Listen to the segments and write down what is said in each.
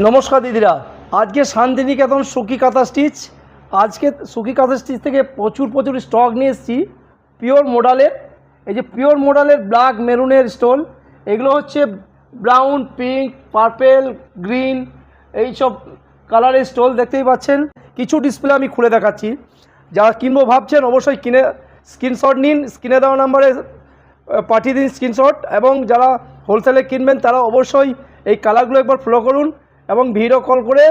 নমস্কার দিদিরা, আজকে শান্তিনিকেতন সুখী কাঁথা স্টিচ। আজকে সুখী কাঁথা স্টিচ থেকে প্রচুর স্টক নিয়ে এসেছি পিওর মডেলের। এই যে পিওর মডেলের ব্ল্যাক মেরুনের স্টোল, এগুলো হচ্ছে ব্রাউন, পিঙ্ক, পার্পেল, গ্রিন, এই সব কালারের স্টোল দেখতেই পাচ্ছেন। কিছু ডিসপ্লে আমি খুলে দেখাচ্ছি। যারা কিনবো ভাবছেন অবশ্যই কিনে স্ক্রিনশট নিন, স্ক্রিনে দেওয়া নাম্বারে পাঠিয়ে দিন স্ক্রিনশট। এবং যারা হোলসেলে কিনবেন তারা অবশ্যই এই কালারগুলো একবার ফলো করুন এবং ভিডিও কল করে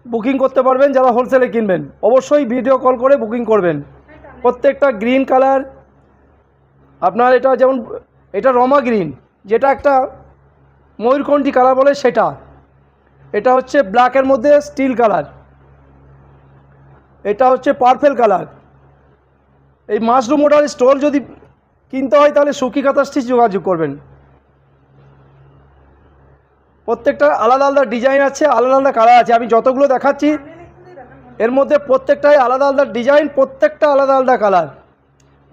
বুকিং করতে পারবেন। যারা হোলসেলে কিনবেন অবশ্যই ভিডিও কল করে বুকিং করবেন। প্রত্যেকটা গ্রিন কালার আপনার, এটা যেমন এটা রমা গ্রিন, যেটা একটা ময়ূরকণ্ঠী কালার বলে সেটা। এটা হচ্ছে ব্ল্যাকের মধ্যে স্টিল কালার। এটা হচ্ছে পার্পেল কালার। এই মাশরুম মডেল স্টোল যদি কিনতে হয় তাহলে সুখী কাঁথা স্টিচ যোগাযোগ করবেন। প্রত্যেকটা আলাদা আলাদা ডিজাইন আছে, আলাদা আলাদা কালার আছে। আমি যতগুলো দেখাচ্ছি এর মধ্যে প্রত্যেকটাই আলাদা আলাদা ডিজাইন, প্রত্যেকটা আলাদা আলাদা কালার,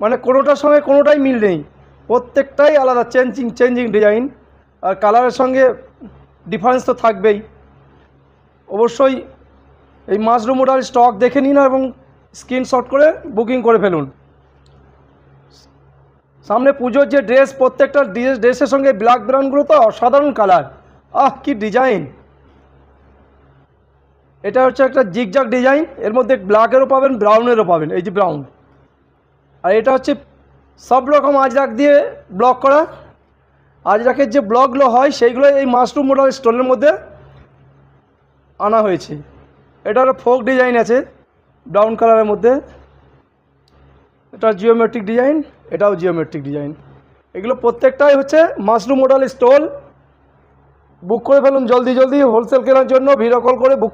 মানে কোনোটার সঙ্গে কোনোটাই মিল নেই। প্রত্যেকটাই আলাদা চেঞ্জিং ডিজাইন, আর কালারের সঙ্গে ডিফারেন্স তো থাকবেই। অবশ্যই এই মাশরুম মডেল স্টক দেখে নিন এবং স্ক্রিনশট করে বুকিং করে ফেলুন। সামনে পুজোর যে ড্রেস, প্রত্যেকটা ড্রেসের সঙ্গে ব্ল্যাক ব্রাউনগুলো তো অসাধারণ কালার। কি ডিজাইন! এটা হচ্ছে একটা জিগজাগ ডিজাইন, এর মধ্যে ব্ল্যাকেরও পাবেন, ব্রাউনেরও পাবেন। এই যে ব্রাউন, আর এটা হচ্ছে সব রকম আজরাক দিয়ে ব্লক করা। আজরাকের যে ব্লকগুলো হয় সেইগুলো এই মাশরুম মডেল স্টোনের মধ্যে আনা হয়েছে। এটা একটা ফোক ডিজাইন আছে ব্রাউন কালারের মধ্যে। এটা জিওমেট্রিক ডিজাইন, এটাও জিওমেট্রিক ডিজাইন। এগুলো প্রত্যেকটাই হচ্ছে মাশরুম মডেল স্টোল। বুক করে ফেলুন জলদি হোলসেল কেনার জন্য ভিডিও কল করে বুক